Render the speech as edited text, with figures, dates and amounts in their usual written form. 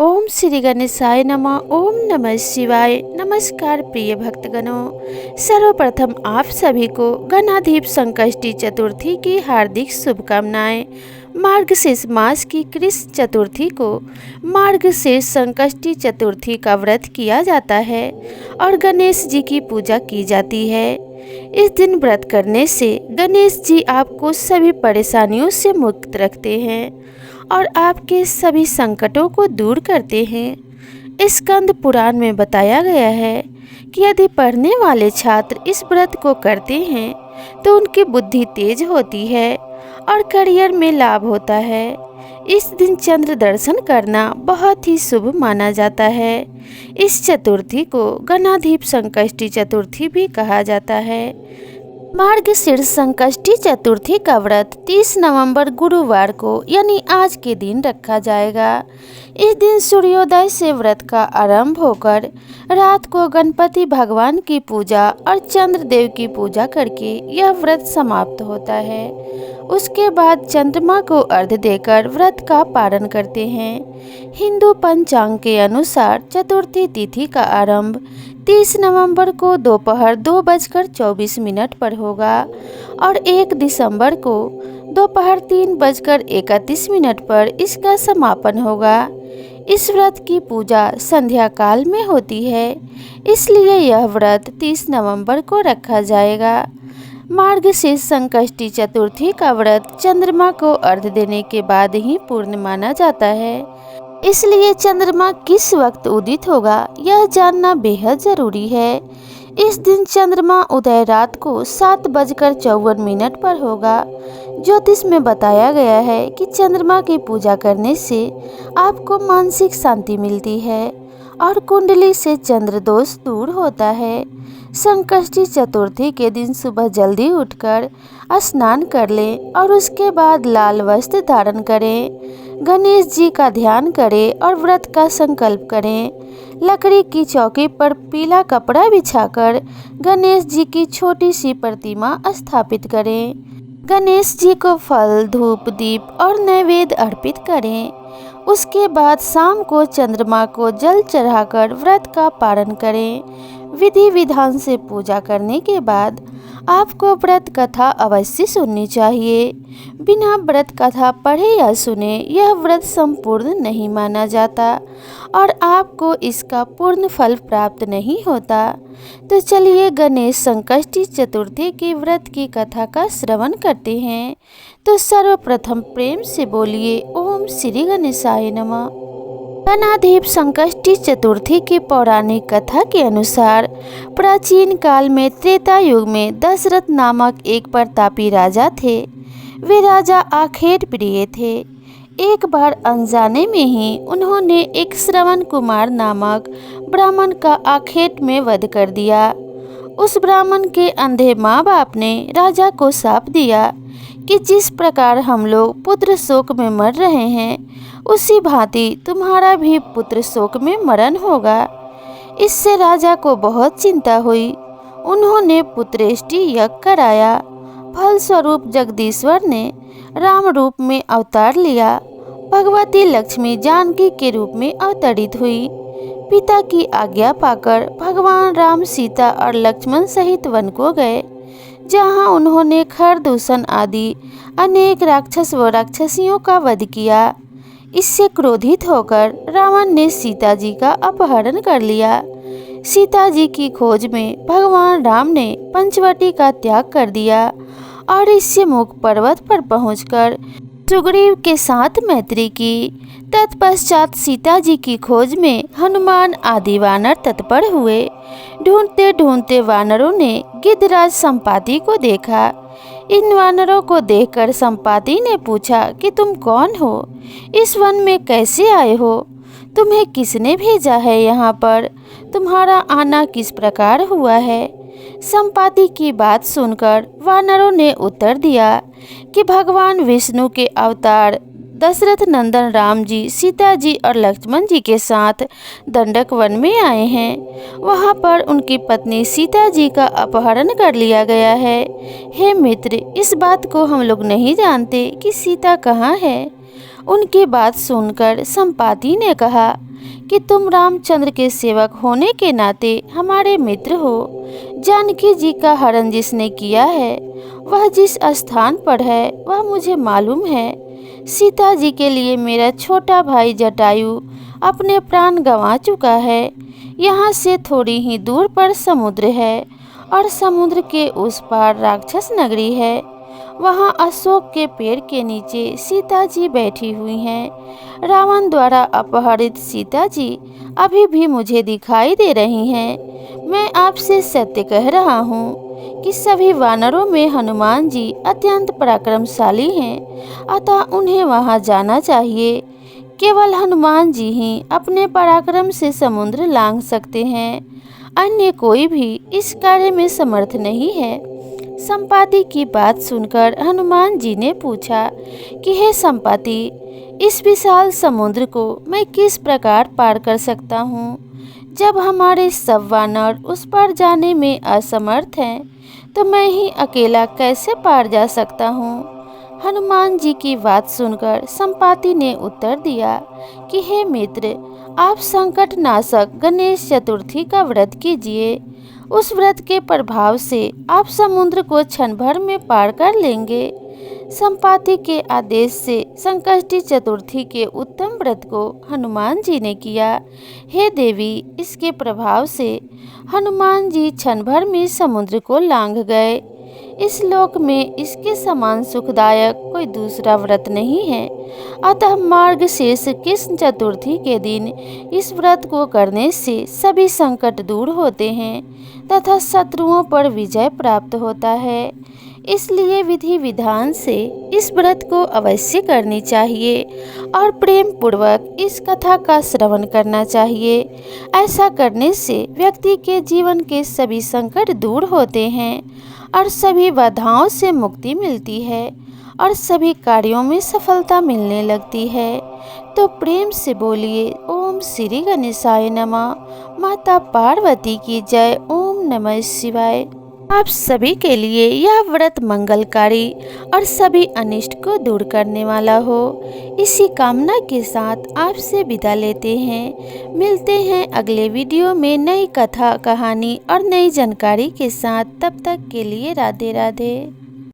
ओम श्री गणेशाय नमः। ओम नमः शिवाय। नमस्कार प्रिय भक्तगणों, सर्वप्रथम आप सभी को गणाधिप संकष्टी चतुर्थी की हार्दिक शुभकामनाएं। मार्गशीर्ष मास की कृष्ण चतुर्थी को मार्गशीर्ष संकष्टी चतुर्थी का व्रत किया जाता है और गणेश जी की पूजा की जाती है। इस दिन व्रत करने से गणेश जी आपको सभी परेशानियों से मुक्त रखते हैं और आपके सभी संकटों को दूर करते हैं। स्कंद पुराण में बताया गया है कि यदि पढ़ने वाले छात्र इस व्रत को करते हैं तो उनकी बुद्धि तेज होती है और करियर में लाभ होता है। इस दिन चंद्र दर्शन करना बहुत ही शुभ माना जाता है। इस चतुर्थी को गणाधिप संकष्टी चतुर्थी भी कहा जाता है। मार्गशीर्ष संकष्टी चतुर्थी का व्रत 30 नवंबर गुरुवार को यानी आज के दिन रखा जाएगा। इस दिन सूर्योदय से व्रत का आरंभ होकर रात को गणपति भगवान की पूजा और चंद्रदेव की पूजा करके यह व्रत समाप्त होता है। उसके बाद चंद्रमा को अर्घ्य देकर व्रत का पारण करते हैं। हिंदू पंचांग के अनुसार चतुर्थी तिथि का आरंभ 30 नवंबर को दोपहर 2:24 पर होगा और 1 दिसंबर को दोपहर 3:31 पर इसका समापन होगा। इस व्रत की पूजा संध्या काल में होती है, इसलिए यह व्रत 30 नवंबर को रखा जाएगा। मार्गशीर्ष संकष्टी चतुर्थी का व्रत चंद्रमा को अर्घ्य देने के बाद ही पूर्ण माना जाता है, इसलिए चंद्रमा किस वक्त उदित होगा यह जानना बेहद जरूरी है। इस दिन चंद्रमा उदय रात को 7:54 पर होगा। ज्योतिष में बताया गया है कि चंद्रमा की पूजा करने से आपको मानसिक शांति मिलती है और कुंडली से चंद्र दोष दूर होता है। संकष्टी चतुर्थी के दिन सुबह जल्दी उठकर स्नान कर लें और उसके बाद लाल वस्त्र धारण करें। गणेश जी का ध्यान करें और व्रत का संकल्प करें। लकड़ी की चौकी पर पीला कपड़ा बिछाकर गणेश जी की छोटी सी प्रतिमा स्थापित करें। गणेश जी को फल, धूप, दीप और नैवेद्य अर्पित करें। उसके बाद शाम को चंद्रमा को जल चढ़ाकर व्रत का पारण करें। विधि विधान से पूजा करने के बाद आपको व्रत कथा अवश्य सुननी चाहिए। बिना व्रत कथा पढ़े या सुने यह व्रत संपूर्ण नहीं माना जाता और आपको इसका पूर्ण फल प्राप्त नहीं होता। तो चलिए गणेश संकष्टी चतुर्थी की व्रत की कथा का श्रवण करते हैं। तो सर्वप्रथम प्रेम से बोलिए ओम श्री गणेशाय नमः। गणाधिप संकष्टी चतुर्थी की पौराणिक कथा के अनुसार प्राचीन काल में त्रेता युग में दशरथ नामक एक प्रतापी राजा थे। वे राजा आखेट प्रिय थे। एक बार अनजाने में ही उन्होंने एक श्रवण कुमार नामक ब्राह्मण का आखेट में वध कर दिया। उस ब्राह्मण के अंधे माँ बाप ने राजा को शाप दिया कि जिस प्रकार हम लोग पुत्र शोक में मर रहे हैं उसी भांति तुम्हारा भी पुत्र शोक में मरण होगा। इससे राजा को बहुत चिंता हुई। उन्होंने पुत्रेष्टि यज्ञ कराया। फलस्वरूप जगदीश्वर ने राम रूप में अवतार लिया। भगवती लक्ष्मी जानकी के रूप में अवतरित हुई। पिता की आज्ञा पाकर भगवान राम सीता और लक्ष्मण सहित वन को गए, जहां उन्होंने खरदूषण आदि अनेक राक्षस व राक्षसियों का वध किया। इससे क्रोधित होकर रावण ने सीता जी का अपहरण कर लिया। सीता जी की खोज में भगवान राम ने पंचवटी का त्याग कर दिया और इससे मुख पर्वत पर पहुंचकर सुग्रीव के साथ मैत्री की। तत्पश्चात सीता जी की खोज में हनुमान आदि वानर तत्पर हुए। ढूंढते ढूंढते वानरों ने गिद्धराज संपाति को देखा। इन वानरों को देखकर संपाति ने पूछा कि तुम कौन हो? इस वन में कैसे आए हो? तुम्हें किसने भेजा है यहाँ पर? तुम्हारा आना किस प्रकार हुआ है? संपाति की बात सुनकर वानरों ने उत्तर दिया कि भगवान विष्णु के अवतार दशरथ नंदन राम जी सीता जी और लक्ष्मण जी के साथ दंडक वन में आए हैं। वहां पर उनकी पत्नी सीता जी का अपहरण कर लिया गया है। हे मित्र, इस बात को हम लोग नहीं जानते कि सीता कहाँ है। उनकी बात सुनकर संपाति ने कहा, कि तुम रामचंद्र के सेवक होने के नाते हमारे मित्र हो। जानकी जी का हरण जिसने किया है, वह जिस स्थान पर है वह मुझे मालूम है। सीता जी के लिए मेरा छोटा भाई जटायु अपने प्राण गंवा चुका है। यहाँ से थोड़ी ही दूर पर समुद्र है और समुद्र के उस पार राक्षस नगरी है। वहाँ अशोक के पेड़ के नीचे सीता जी बैठी हुई हैं। रावण द्वारा अपहरित सीता जी अभी भी मुझे दिखाई दे रही हैं। मैं आपसे सत्य कह रहा हूँ कि सभी वानरों में हनुमान जी अत्यंत पराक्रमशाली हैं, अतः उन्हें वहाँ जाना चाहिए। केवल हनुमान जी ही अपने पराक्रम से समुद्र लांघ सकते हैं, अन्य कोई भी इस कार्य में समर्थ नहीं है। संपाति की बात सुनकर हनुमान जी ने पूछा कि हे संपाति, इस विशाल समुद्र को मैं किस प्रकार पार कर सकता हूँ? जब हमारे सब वानर उस पार जाने में असमर्थ हैं, तो मैं ही अकेला कैसे पार जा सकता हूँ? हनुमान जी की बात सुनकर संपाति ने उत्तर दिया कि हे मित्र, आप संकट नाशक गणेश चतुर्थी का व्रत कीजिए। उस व्रत के प्रभाव से आप समुद्र को क्षण भर में पार कर लेंगे। संपाति के आदेश से संकष्टी चतुर्थी के उत्तम व्रत को हनुमान जी ने किया। हे देवी, इसके प्रभाव से हनुमान जी क्षण भर में समुद्र को लांघ गए। इस लोक में इसके समान सुखदायक कोई दूसरा व्रत नहीं है। अतः मार्गशीर्ष कृष्ण चतुर्थी के दिन इस व्रत को करने से सभी संकट दूर होते हैं तथा शत्रुओं पर विजय प्राप्त होता है। इसलिए विधि विधान से इस व्रत को अवश्य करनी चाहिए और प्रेम पूर्वक इस कथा का श्रवण करना चाहिए। ऐसा करने से व्यक्ति के जीवन के सभी संकट दूर होते हैं और सभी बाधाओं से मुक्ति मिलती है और सभी कार्यों में सफलता मिलने लगती है। तो प्रेम से बोलिए ओम श्री गणेशाय नमः। माता पार्वती की जय। ओम नमः शिवाय। आप सभी के लिए यह व्रत मंगलकारी और सभी अनिष्ट को दूर करने वाला हो, इसी कामना के साथ आपसे विदा लेते हैं। मिलते हैं अगले वीडियो में नई कथा, कहानी और नई जानकारी के साथ। तब तक के लिए राधे राधे।